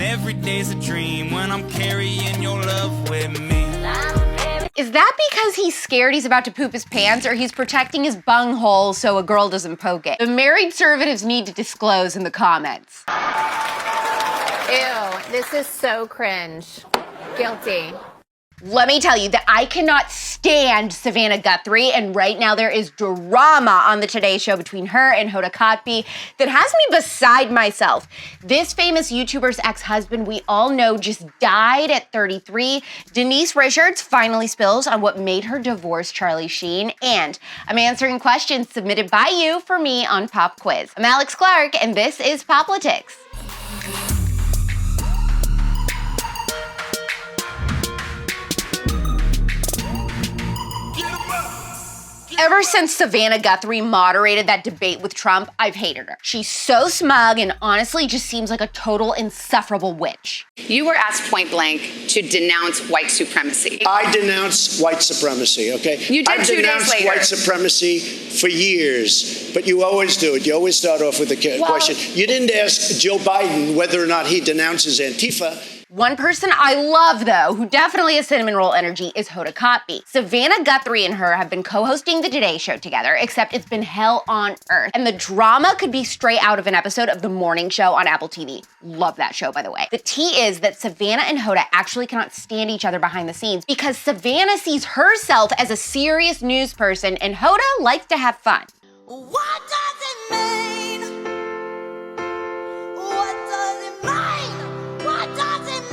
and every day's a dream when I'm carrying your love with me. Is that because he's scared he's about to poop his pants, or he's protecting his bunghole so a girl doesn't poke it? The married conservatives need to disclose in the comments. Ew, this is so cringe. Guilty. Let me tell you that I cannot stand Savannah Guthrie, and right now there is drama on the Today Show between her and Hoda Kotb that has me beside myself. This famous YouTuber's ex-husband we all know just died at 33. Denise Richards finally spills on what made her divorce Charlie Sheen, and I'm answering questions submitted by you for me on Pop Quiz. I'm AlexClark, and this is POPlitics. Ever since Savannah Guthrie moderated that debate with Trump, I've hated her. She's so smug and honestly just seems like a total insufferable witch. You were asked point blank to denounce white supremacy. I denounce white supremacy, okay? You did 2 days later. I've denounced white supremacy for years, but you always do it. You always start off with a question. You didn't ask Joe Biden whether or not he denounces Antifa. One person I love, though, who definitely has cinnamon roll energy, is Hoda Kotb. Savannah Guthrie and her have been co-hosting the Today Show together, except it's been hell on earth. And the drama could be straight out of an episode of The Morning Show on Apple TV. Love that show, by the way. The tea is that Savannah and Hoda actually cannot stand each other behind the scenes because Savannah sees herself as a serious news person and Hoda likes to have fun. What does it mean? What does it mean? What does it mean?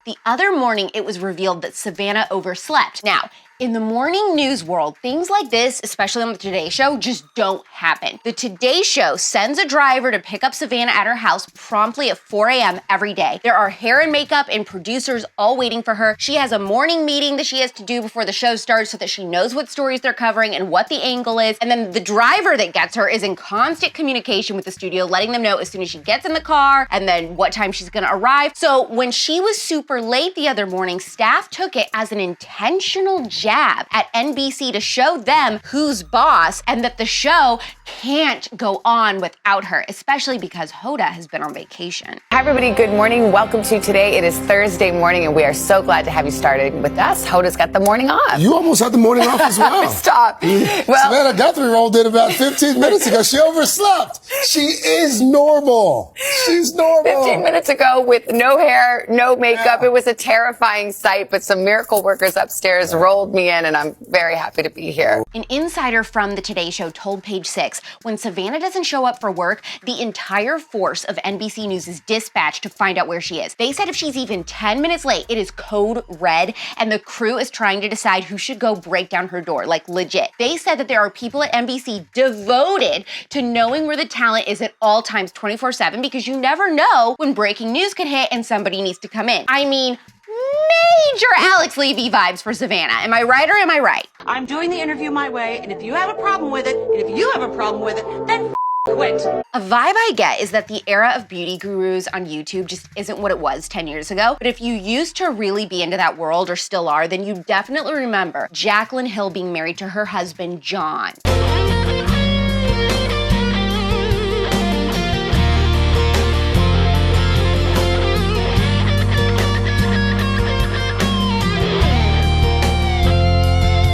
The other morning, it was revealed that Savannah overslept. Now, in the morning news world, things like this, especially on the Today Show, just don't happen. The Today Show sends a driver to pick up Savannah at her house promptly at 4 a.m. every day. There are hair and makeup and producers all waiting for her. She has a morning meeting that she has to do before the show starts so that she knows what stories they're covering and what the angle is. And then the driver that gets her is in constant communication with the studio, letting them know as soon as she gets in the car and then what time she's gonna arrive. So when she was super late the other morning, staff took it as an intentional jab at NBC to show them who's boss and that the show can't go on without her, especially because Hoda has been on vacation. Hi, everybody. Good morning. Welcome to today. It is Thursday morning, and we are so glad to have you started with us. Hoda's got the morning off. You almost had the morning off as well. Stop. Well, Savannah Guthrie rolled in about 15 minutes ago. She overslept. She is normal. She's normal. 15 minutes ago with no hair, no makeup. It was a terrifying sight, but some miracle workers upstairs rolled me in, and I'm very happy to be here. An insider from the Today Show told Page 6, when Savannah doesn't show up for work, the entire force of NBC News is dispatched to find out where she is. They said if she's even 10 minutes late, it is code red, and the crew is trying to decide who should go break down her door, like legit. They said that there are people at NBC devoted to knowing where the talent is at all times 24/7 because you never know when breaking news could hit and somebody needs to come in. I mean, major Alex Levy vibes for Savannah. Am I right or am I right? I'm doing the interview my way, and if you have a problem with it, and if you have a problem with it, then quit. A vibe I get is that the era of beauty gurus on YouTube just isn't what it was 10 years ago. But if you used to really be into that world or still are, then you definitely remember Jacqueline Hill being married to her husband, John.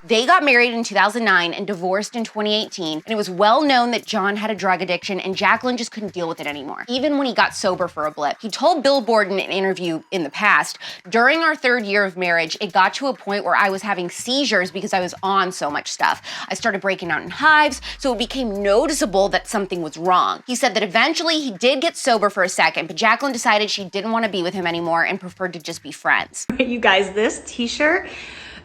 They got married in 2009 and divorced in 2018, and it was well known that John had a drug addiction and Jacqueline just couldn't deal with it anymore, even when he got sober for a blip. He told Billboard in an interview in the past, during our 3rd year of marriage, it got to a point where I was having seizures because I was on so much stuff. I started breaking out in hives, so it became noticeable that something was wrong. He said that eventually he did get sober for a second, but Jacqueline decided she didn't want to be with him anymore and preferred to just be friends. You guys, this t-shirt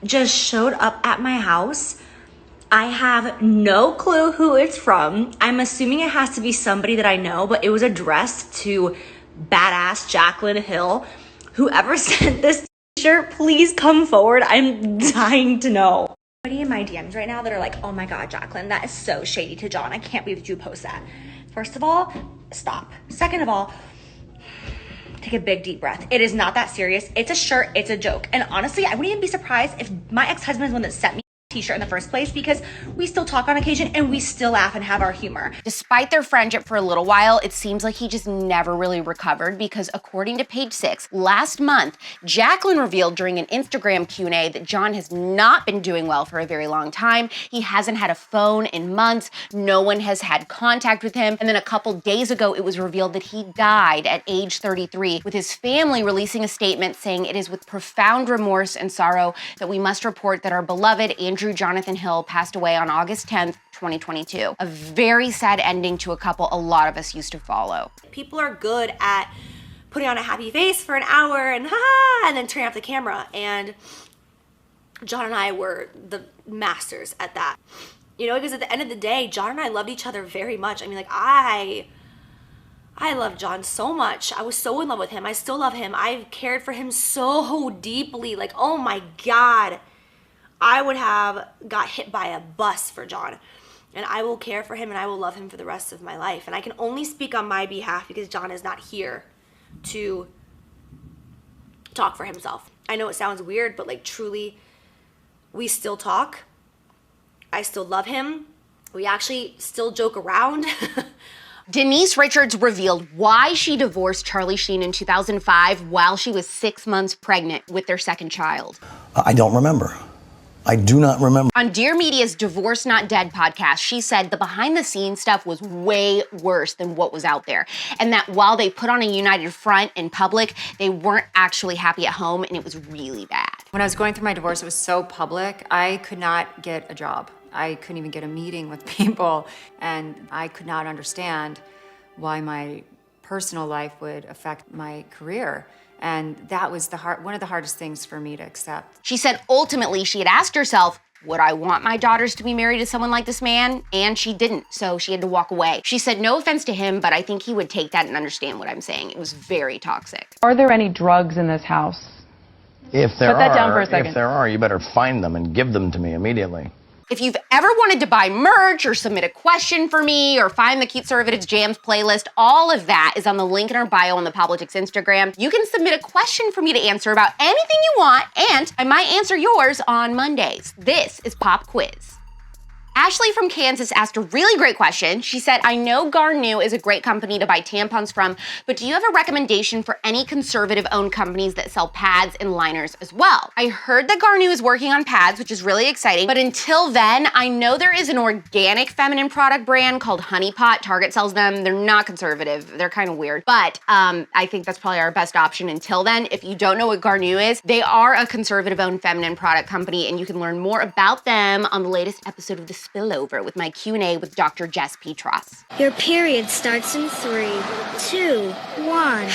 just showed up at my house. I have no clue who it's from. I'm assuming it has to be somebody that I know, but it was addressed to badass Jacqueline Hill. Whoever sent this t-shirt, please come forward. I'm dying to know. Somebody in my DMs right now that are like, oh my God, Jacqueline, that is so shady to John. I can't believe that you post that. First of all, stop. Second of all, take a big deep breath. It is not that serious. It's a shirt, it's a joke. And honestly, I wouldn't even be surprised if my ex-husband is the one that sent me t-shirt in the first place because we still talk on occasion and we still laugh and have our humor. Despite their friendship for a little while, it seems like he just never really recovered because according to Page Six, last month, Jacqueline revealed during an Instagram Q&A that John has not been doing well for a very long time. He hasn't had a phone in months. No one has had contact with him. And then a couple days ago, it was revealed that he died at age 33, with his family releasing a statement saying it is with profound remorse and sorrow that we must report that our beloved Andrew Jonathan Hill passed away on August 10th, 2022. A very sad ending to a couple a lot of us used to follow. People are good at putting on a happy face for an hour and then turning off the camera. And John and I were the masters at that. You know, because at the end of the day, John and I loved each other very much. I mean, like, I love John so much. I was so in love with him. I still love him. I've cared for him so deeply. Like, oh my God. I would have got hit by a bus for John. And I will care for him and I will love him for the rest of my life. And I can only speak on my behalf because John is not here to talk for himself. I know it sounds weird, but like truly, we still talk. I still love him. We actually still joke around. Denise Richards revealed why she divorced Charlie Sheen in 2005 while she was 6 months pregnant with their second child. I don't remember. I do not remember. On Dear Media's Divorce Not Dead podcast, she said the behind-the-scenes stuff was way worse than what was out there, and that while they put on a united front in public, they weren't actually happy at home, and it was really bad. When I was going through my divorce, it was so public, I could not get a job. I couldn't even get a meeting with people, and I could not understand why my personal life would affect my career. And that was one of the hardest things for me to accept. She said ultimately she had asked herself, would I want my daughters to be married to someone like this man? And she didn't, so she had to walk away. She said, no offense to him, but I think he would take that and understand what I'm saying. It was very toxic. Are there any drugs in this house? If there Put that down for a second. If there are, you better find them and give them to me immediately. If you've ever wanted to buy merch or submit a question for me or find the CUTEservatives Jams playlist, all of that is on the link in our bio on the POPlitics Instagram. You can submit a question for me to answer about anything you want, and I might answer yours on Mondays. This is Pop Quiz. Ashley from Kansas asked a really great question. She said, I know Garnu is a great company to buy tampons from, but do you have a recommendation for any conservative-owned companies that sell pads and liners as well? I heard that Garnu is working on pads, which is really exciting, but until then, I know there is an organic feminine product brand called Honey Pot. Target sells them. They're not conservative. They're kind of weird, but I think that's probably our best option until then. If you don't know what Garnu is, they are a conservative-owned feminine product company, and you can learn more about them on the latest episode of The Spillover with my Q&A with Dr. Jess Petros. Your period starts in 3, 2, 1.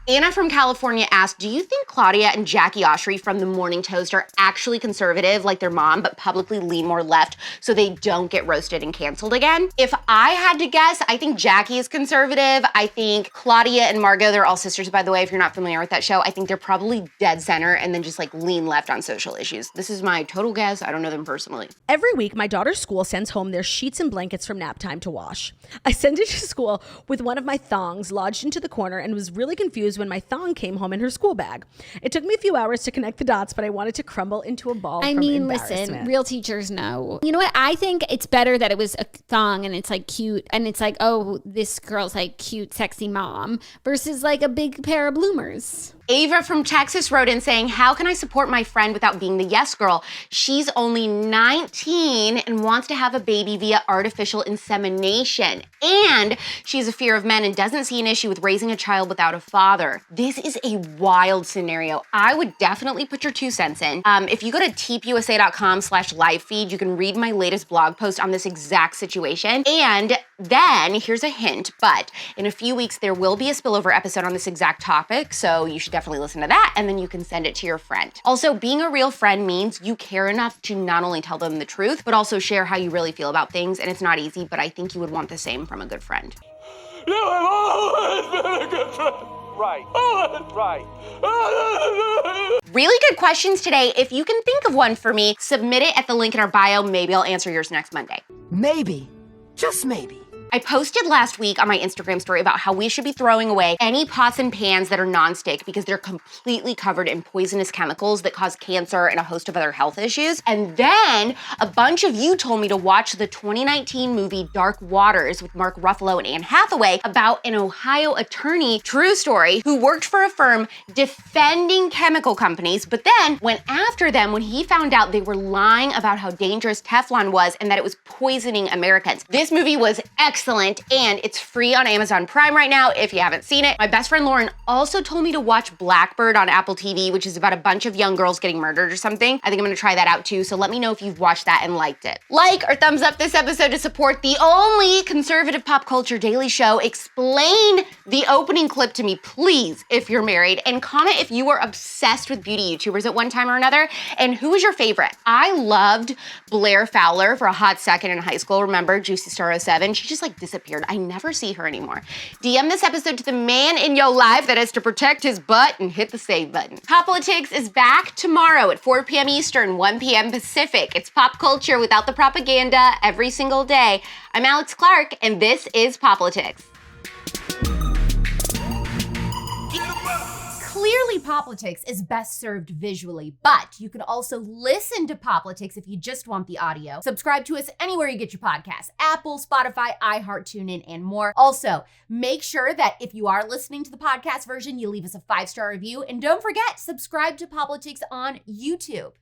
Anna from California asked, do you think Claudia and Jackie Oshry from The Morning Toast are actually conservative like their mom, but publicly lean more left so they don't get roasted and canceled again? If I had to guess, I think Jackie is conservative. I think Claudia and Margot, they're all sisters, by the way, if you're not familiar with that show, I think they're probably dead center and then just like lean left on social issues. This is my total guess. I don't know them personally. Every week, my daughter's school sends home their sheets and blankets from nap time to wash. I sent it to school with one of my thongs lodged into the corner and was really confused when my thong came home in her school bag. It took me a few hours to connect the dots, but I wanted to crumble into a ball from embarrassment. Listen, real teachers know. You know what? I think it's better that it was a thong and it's like cute and it's like, oh, this girl's like cute, sexy mom versus like a big pair of bloomers. Ava from Texas wrote in saying, how can I support my friend without being the yes girl? She's only 19 and wants to have a baby via artificial insemination. And she has a fear of men and doesn't see an issue with raising a child without a father. This is a wild scenario. I would definitely put your 2 cents in. If you go to tpusa.com/live feed, you can read my latest blog post on this exact situation. And then, here's a hint, but in a few weeks, there will be a spillover episode on this exact topic, so you should definitely listen to that, and then you can send it to your friend. Also, being a real friend means you care enough to not only tell them the truth, but also share how you really feel about things, and it's not easy, but I think you would want the same from a good friend. No, I've always been a good friend. Right. Right. Really good questions today. If you can think of one for me, submit it at the link in our bio. Maybe I'll answer yours next Monday. Maybe. Just maybe. I posted last week on my Instagram story about how we should be throwing away any pots and pans that are nonstick because they're completely covered in poisonous chemicals that cause cancer and a host of other health issues. And then a bunch of you told me to watch the 2019 movie Dark Waters with Mark Ruffalo and Anne Hathaway about an Ohio attorney, true story, who worked for a firm defending chemical companies, but then went after them when he found out they were lying about how dangerous Teflon was and that it was poisoning Americans. This movie was excellent and it's free on Amazon Prime right now if you haven't seen it. My best friend Lauren also told me to watch Blackbird on Apple TV, which is about a bunch of young girls getting murdered or something. I think I'm gonna try that out too, so let me know if you've watched that and liked it. Like or thumbs up this episode to support the only conservative pop culture daily show. Explain the opening clip to me, please, if you're married, and comment if you were obsessed with beauty YouTubers at one time or another, and who was your favorite? I loved Blair Fowler for a hot second in high school. Remember Juicy Star 07? She just like disappeared. I never see her anymore. DM this episode to the man in your life that has to protect his butt and hit the save button. POPlitics is back tomorrow at 4 p.m. Eastern, 1 p.m. Pacific. It's pop culture without the propaganda every single day. I'm AlexClark, and this is POPlitics. Clearly, POPlitics is best served visually, but you can also listen to POPlitics if you just want the audio. Subscribe to us anywhere you get your podcasts: Apple, Spotify, iHeart, TuneIn, and more. Also, make sure that if you are listening to the podcast version, you leave us a 5-star review. And don't forget, subscribe to POPlitics on YouTube.